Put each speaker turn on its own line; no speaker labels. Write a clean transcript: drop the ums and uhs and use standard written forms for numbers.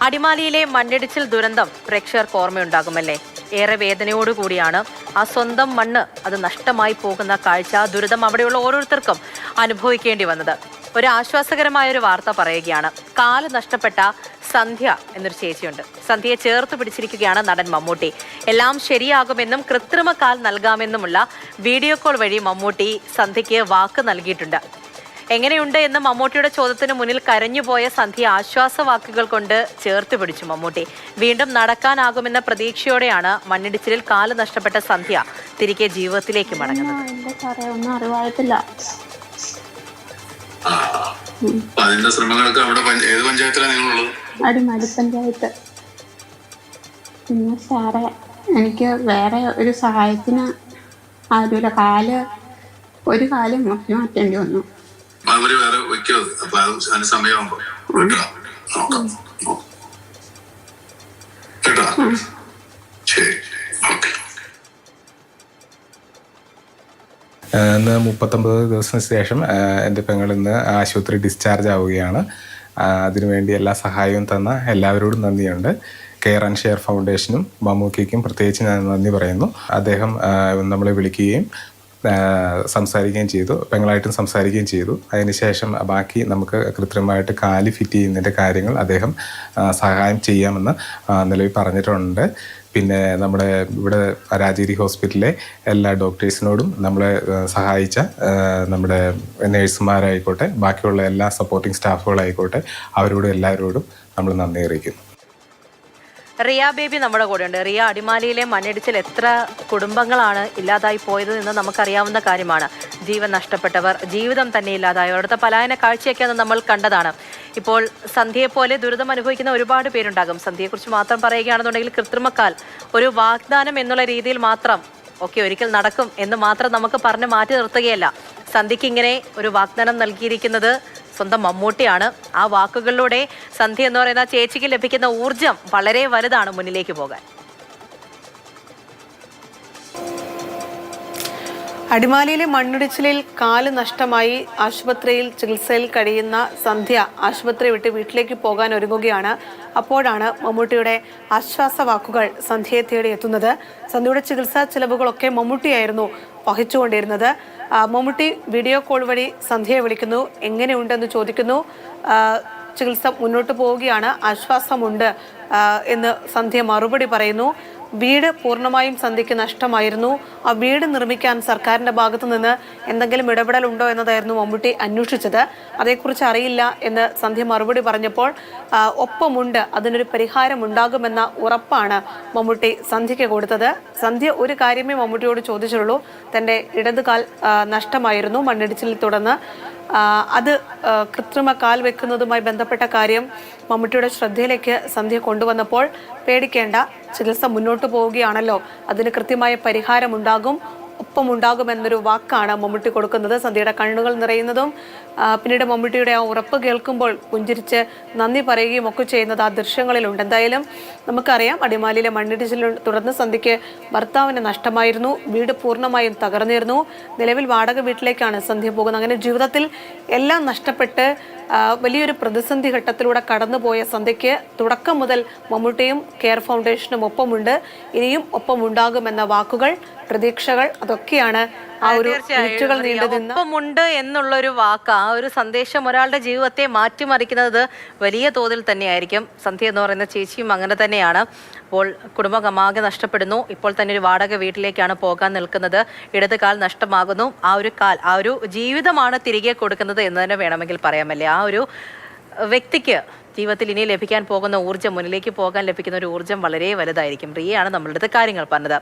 അടിമാലിയിലെ മണ്ണിടിച്ചിൽ ദുരന്തം പ്രേക്ഷകർക്ക് ഓർമ്മയുണ്ടാകുമല്ലേ? ഏറെ വേദനയോടുകൂടിയാണ് ആ സ്വന്തം മണ്ണ് അത് നഷ്ടമായി പോകുന്ന കാഴ്ച, ദുരിതം അവിടെയുള്ള ഓരോരുത്തർക്കും അനുഭവിക്കേണ്ടി വന്നത്. ഒരു ആശ്വാസകരമായൊരു വാർത്ത പറയുകയാണ്. കാല് നഷ്ടപ്പെട്ട സന്ധ്യ എന്നൊരു ചേച്ചിയുണ്ട്. സന്ധ്യയെ ചേർത്ത് പിടിച്ചിരിക്കുകയാണ് നടൻ മമ്മൂട്ടി. എല്ലാം ശരിയാകുമെന്നും കൃത്രിമ കാൽ നൽകാമെന്നുമുള്ള വീഡിയോ കോൾ വഴി മമ്മൂട്ടി സന്ധ്യയ്ക്ക് വാക്ക് നൽകിയിട്ടുണ്ട്. എങ്ങനെയുണ്ട് എന്ന് മമ്മൂട്ടിയുടെ ചോദ്യത്തിന് മുന്നിൽ കരഞ്ഞുപോയ സന്ധ്യ ആശ്വാസവാക്കുകൾ കൊണ്ട് ചേർത്ത് പിടിച്ചു മമ്മൂട്ടി. വീണ്ടും നടക്കാനാകുമെന്ന പ്രതീക്ഷയോടെയാണ് മണ്ണിടിച്ചിലിൽ കാല് നഷ്ടപ്പെട്ട സന്ധ്യ തിരികെ ജീവിതത്തിലേക്ക് മടങ്ങുന്നത്.
അതിന്റെ ശ്രമങ്ങളൊക്കെ അവിടെ ഏത് പഞ്ചായത്തിലാണ് നിങ്ങളുള്ളത്?
അടിമാലി പഞ്ചായത്ത്. പിന്നെ സാറേ, എനിക്ക് വേറെ ഒരു സഹായത്തിന് ആരുമില്ല. ഒരു കാല് മാറ്റേണ്ടി വന്നു.
അവര് വേറെ വെക്കോ? അപ്പൊ അതിന് സമയമാകുമ്പോ നോക്കാം കേട്ടോ. ശരി, ഓക്കെ.
ഇന്ന് 39 ദിവസത്തിന് ശേഷം എൻ്റെ പെങ്ങൾ ഇന്ന് ആശുപത്രി ഡിസ്ചാർജ് ആവുകയാണ്. അതിനുവേണ്ടി എല്ലാ സഹായവും തന്ന എല്ലാവരോടും നന്ദിയുണ്ട്. കെയർ ആൻഡ് ഷെയർ ഫൗണ്ടേഷനും മമ്മൂക്കയ്ക്കും പ്രത്യേകിച്ച് ഞാൻ നന്ദി പറയുന്നു. അദ്ദേഹം നമ്മളെ വിളിക്കുകയും സംസാരിക്കുകയും ചെയ്തു, പെങ്ങളായിട്ടും സംസാരിക്കുകയും ചെയ്തു. അതിനുശേഷം ബാക്കി നമുക്ക് കൃത്രിമമായിട്ട് കാല് ഫിറ്റ് ചെയ്യുന്നതിൻ്റെ കാര്യങ്ങൾ അദ്ദേഹം സഹായം ചെയ്യാമെന്ന് നിലവിൽ പറഞ്ഞിട്ടുണ്ട്. പിന്നെ നമ്മുടെ ഇവിടെ രാജഗിരി ഹോസ്പിറ്റലിലെ എല്ലാ ഡോക്ടേഴ്സിനോടും നമ്മളെ സഹായിച്ച നമ്മുടെ നേഴ്സുമാരായിക്കോട്ടെ, ബാക്കിയുള്ള എല്ലാ സപ്പോർട്ടിംഗ് സ്റ്റാഫുകളായിക്കോട്ടെ, അവരോടും എല്ലാവരോടും നമ്മൾ നന്ദി അറിയിക്കുന്നു.
റിയ ബേബി നമ്മുടെ കൂടെയുണ്ട്. റിയ, അടിമാലിയിലെ മണ്ണിടിച്ചിൽ എത്ര കുടുംബങ്ങളാണ് ഇല്ലാതായി പോയത് എന്ന് നമുക്കറിയാവുന്ന കാര്യമാണ്. ജീവൻ നഷ്ടപ്പെട്ടവർ, ജീവിതം തന്നെ ഇല്ലാതായവർ, അവിടുത്തെ പലായന കാഴ്ചയൊക്കെ നമ്മൾ കണ്ടതാണ്. ഇപ്പോൾ സന്ധ്യയെപ്പോലെ ദുരിതം അനുഭവിക്കുന്ന ഒരുപാട് പേരുണ്ടാകും. സന്ധ്യയെക്കുറിച്ച് മാത്രം പറയുകയാണെന്നുണ്ടെങ്കിൽ കൃത്രിമക്കാൽ ഒരു വാഗ്ദാനം എന്നുള്ള രീതിയിൽ മാത്രം ഒരിക്കൽ നടക്കും എന്ന് മാത്രം നമുക്ക് പറഞ്ഞ് മാറ്റി നിർത്തുകയല്ല. സന്ധ്യയ്ക്ക് ഇങ്ങനെ ഒരു വാഗ്ദാനം നൽകിയിരിക്കുന്നത് സ്വന്തം മമ്മൂട്ടിയാണ്. ആ വാക്കുകളിലൂടെ സന്ധ്യ എന്ന് പറയുന്ന ചേച്ചിക്ക് ലഭിക്കുന്ന ഊർജം വളരെ വലുതാണ് മുന്നിലേക്ക് പോകാൻ.
അടിമാലിയിലെ മണ്ണിടിച്ചിലിൽ കാല് നഷ്ടമായി ആശുപത്രിയിൽ ചികിത്സയിൽ കഴിയുന്ന സന്ധ്യ ആശുപത്രി വിട്ട് വീട്ടിലേക്ക് പോകാൻ ഒരുങ്ങുകയാണ്. അപ്പോഴാണ് മമ്മൂട്ടിയുടെ ആശ്വാസവാക്കുകൾ സന്ധ്യയെ തേടി എത്തുന്നത്. സന്ധ്യയുടെ ചികിത്സാ ചെലവുകളൊക്കെ മമ്മൂട്ടിയായിരുന്നു വഹിച്ചുകൊണ്ടിരുന്നത്. മമ്മൂട്ടി വീഡിയോ കോൾ വഴി സന്ധ്യയെ വിളിക്കുന്നു. എങ്ങനെയുണ്ടെന്ന് ചോദിക്കുന്നു. ചികിത്സ മുന്നോട്ട് പോവുകയാണ്, ആശ്വാസമുണ്ട് എന്ന് സന്ധ്യ മറുപടി പറയുന്നു. വീട് പൂർണ്ണമായും സന്ധ്യയ്ക്ക് നഷ്ടമായിരുന്നു. ആ വീട് നിർമ്മിക്കാൻ സർക്കാരിൻ്റെ ഭാഗത്തു നിന്ന് എന്തെങ്കിലും ഇടപെടലുണ്ടോ എന്നതായിരുന്നു മമ്മൂട്ടി അന്വേഷിച്ചത്. അതേക്കുറിച്ച് അറിയില്ല എന്ന് സന്ധ്യ മറുപടി പറഞ്ഞപ്പോൾ ഒപ്പമുണ്ട്, അതിനൊരു പരിഹാരം ഉണ്ടാകുമെന്ന ഉറപ്പാണ് മമ്മൂട്ടി സന്ധ്യയ്ക്ക് കൊടുത്തത്. സന്ധ്യ ഒരു കാര്യമേ മമ്മൂട്ടിയോട് ചോദിച്ചുള്ളൂ. തൻ്റെ ഇടതുകാൽ നഷ്ടമായിരുന്നു മണ്ണിടിച്ചിലിൽ തുടർന്ന്. അത് കൃത്രിമ കാൽ വെക്കുന്നതുമായി ബന്ധപ്പെട്ട കാര്യം മമ്മൂട്ടിയുടെ ശ്രദ്ധയിലേക്ക് സന്ധ്യ കൊണ്ടുവന്നപ്പോൾ പേടിക്കേണ്ട, ചികിത്സ മുന്നോട്ട് പോവുകയാണല്ലോ, അതിന് കൃത്യമായ പരിഹാരമുണ്ടാകും, ഒപ്പമുണ്ടാകുമെന്നൊരു വാക്കാണ് മമ്മൂട്ടി കൊടുക്കുന്നത്. സന്ധ്യയുടെ കണ്ണുകൾ നിറയുന്നതും പിന്നീട് മമ്മൂട്ടിയുടെ ആ ഉറപ്പ് കേൾക്കുമ്പോൾ പുഞ്ചിരിച്ച് നന്ദി പറയുകയും ഒക്കെ ചെയ്യുന്നത് ആ ദൃശ്യങ്ങളിലുണ്ട്. എന്തായാലും നമുക്കറിയാം, അടിമാലിയിലെ മണ്ണിടിച്ചിലിനെ തുടർന്ന് സന്ധ്യയ്ക്ക് ഭർത്താവിന് നഷ്ടമായിരുന്നു. വീട് പൂർണ്ണമായും തകർന്നിരുന്നു. നിലവിൽ വാടക വീട്ടിലേക്കാണ് സന്ധ്യ പോകുന്നത്. അങ്ങനെ ജീവിതത്തിൽ എല്ലാം നഷ്ടപ്പെട്ട് വലിയൊരു പ്രതിസന്ധി ഘട്ടത്തിലൂടെ കടന്നുപോയ സന്ധ്യയ്ക്ക് തുടക്കം മുതൽ മമ്മൂട്ടിയും കെയർ ഫൗണ്ടേഷനും ഒപ്പമുണ്ട്, ഇനിയും ഒപ്പമുണ്ടാകുമെന്ന വാക്കുകൾ, പ്രതീക്ഷകൾ, അതൊക്കെയാണ് ആ ഒരു മിനിറ്റുകൾ നീണ്ടുനിന്ന്
ഒപ്പമുണ്ട് എന്നുള്ളൊരു വാക്ക്, ആ ഒരു സന്ദേശം ഒരാളുടെ ജീവിതത്തെ മാറ്റിമറിക്കുന്നത് വലിയ തോതിൽ തന്നെയായിരിക്കും. സന്ധ്യ എന്ന് പറയുന്ന ചേച്ചിയും അങ്ങനെ തന്നെയാണ്. അപ്പോൾ കുടുംബമാകെ നഷ്ടപ്പെടുന്നു. ഇപ്പോൾ തന്നെ ഒരു വാടക വീട്ടിലേക്കാണ് പോകാൻ നിൽക്കുന്നത്. ഇടത് കാൽ നഷ്ടമാകുന്നു. ആ ഒരു ജീവിതമാണ് തിരികെ കൊടുക്കുന്നത് എന്ന് തന്നെ വേണമെങ്കിൽ പറയാമല്ലേ. ആ ഒരു വ്യക്തിക്ക് ജീവിതത്തിൽ ഇനി ലഭിക്കാൻ പോകുന്ന ഊർജ്ജം, മുന്നിലേക്ക് പോകാൻ ലഭിക്കുന്ന ഒരു ഊർജ്ജം വളരെ വലുതായിരിക്കും. റിയയാണ് നമ്മളുടെ കാര്യങ്ങൾ പറഞ്ഞത്.